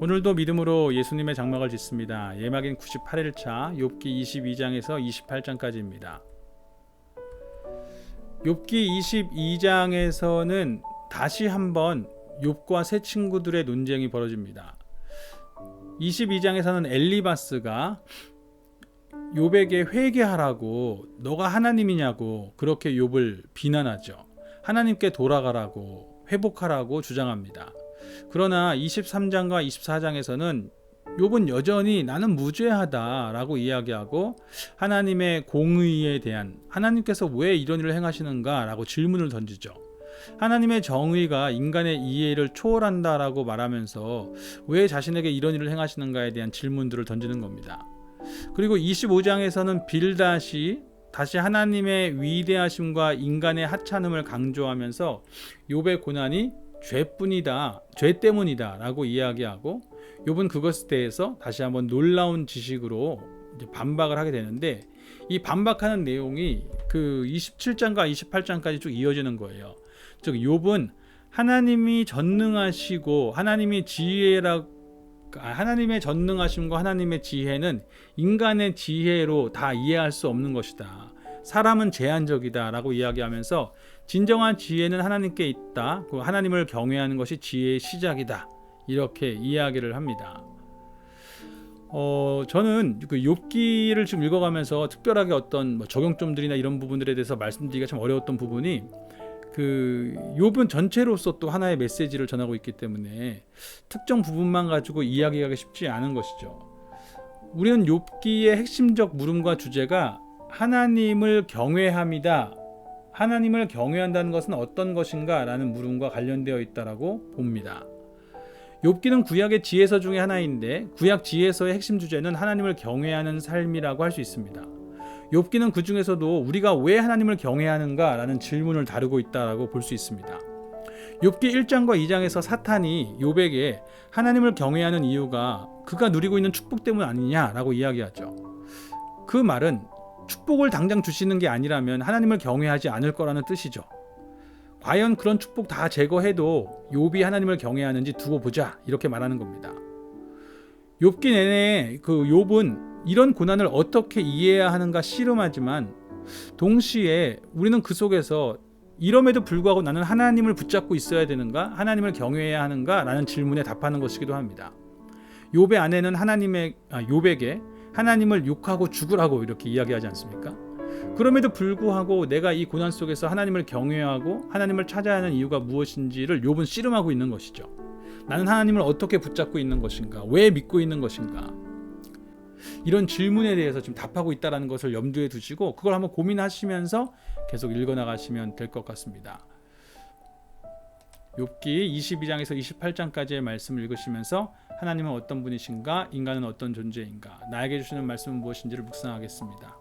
오늘도 믿음으로 예수님의 장막을 짓습니다. 예막인 98일차 욥기 22장에서 28장까지입니다. 욥기 22장에서는 다시 한번 욥과 세 친구들의 논쟁이 벌어집니다. 22장에서는 엘리바스가 욥에게 회개하라고, 너가 하나님이냐고 그렇게 욥을 비난하죠. 하나님께 돌아가라고, 회복하라고 주장합니다. 그러나 23장과 24장에서는 욥은 여전히 나는 무죄하다라고 이야기하고 하나님의 공의에 대한, 하나님께서 왜 이런 일을 행하시는가라고 질문을 던지죠. 하나님의 정의가 인간의 이해를 초월한다라고 말하면서 왜 자신에게 이런 일을 행하시는가에 대한 질문들을 던지는 겁니다. 그리고 25장에서는 빌닷이 다시 하나님의 위대하심과 인간의 하찮음을 강조하면서 욥의 고난이 죄뿐이다, 죄 때문이다 라고 이야기하고 욥은 그것에 대해서 다시 한번 놀라운 지식으로 반박을 하게 되는데, 이 반박하는 내용이 그 27장과 28장까지 쭉 이어지는 거예요. 즉 욥은 하나님이 전능하시고 하나님의 전능하심과 하나님의 지혜는 인간의 지혜로 다 이해할 수 없는 것이다. 사람은 제한적이다 라고 이야기하면서 진정한 지혜는 하나님께 있다. 하나님을 경외하는 것이 지혜의 시작이다. 이렇게 이야기를 합니다. 저는 그 욥기를 지금 읽어가면서 특별하게 어떤 적용점들이나 이런 부분들에 대해서 말씀드리기가 참 어려웠던 부분이, 그 욥은 전체로서 또 하나의 메시지를 전하고 있기 때문에 특정 부분만 가지고 이야기하기 쉽지 않은 것이죠. 우리는 욥기의 핵심적 물음과 주제가 하나님을 경외함이다. 하나님을 경외한다는 것은 어떤 것인가 라는 물음과 관련되어 있다라고 봅니다. 욥기는 구약의 지혜서 중에 하나인데 구약 지혜서의 핵심 주제는 하나님을 경외하는 삶이라고 할 수 있습니다. 욥기는 그 중에서도 우리가 왜 하나님을 경외하는가 라는 질문을 다루고 있다고 볼 수 있습니다. 욥기 1장과 2장에서 사탄이 욥에게 하나님을 경외하는 이유가 그가 누리고 있는 축복 때문 아니냐라고 이야기하죠. 그 말은 축복을 당장 주시는 게 아니라면 하나님을 경외하지 않을 거라는 뜻이죠. 과연 그런 축복 다 제거해도 욥이 하나님을 경외하는지 두고 보자, 이렇게 말하는 겁니다. 욥기 내내 그 욥은 이런 고난을 어떻게 이해해야 하는가 씨름하지만 동시에 우리는 그 속에서 이럼에도 불구하고 나는 하나님을 붙잡고 있어야 되는가, 하나님을 경외해야 하는가 라는 질문에 답하는 것이기도 합니다. 욥의 아내는 욥에게 하나님을 욕하고 죽으라고 이렇게 이야기하지 않습니까? 그럼에도 불구하고 내가 이 고난 속에서 하나님을 경외하고 하나님을 찾아야 하는 이유가 무엇인지를 욥은 씨름하고 있는 것이죠. 나는 하나님을 어떻게 붙잡고 있는 것인가? 왜 믿고 있는 것인가? 이런 질문에 대해서 지금 답하고 있다는 것을 염두에 두시고 그걸 한번 고민하시면서 계속 읽어나가시면 될 것 같습니다. 욥기 22장에서 28장까지의 말씀을 읽으시면서 하나님은 어떤 분이신가? 인간은 어떤 존재인가? 나에게 주시는 말씀은 무엇인지를 묵상하겠습니다.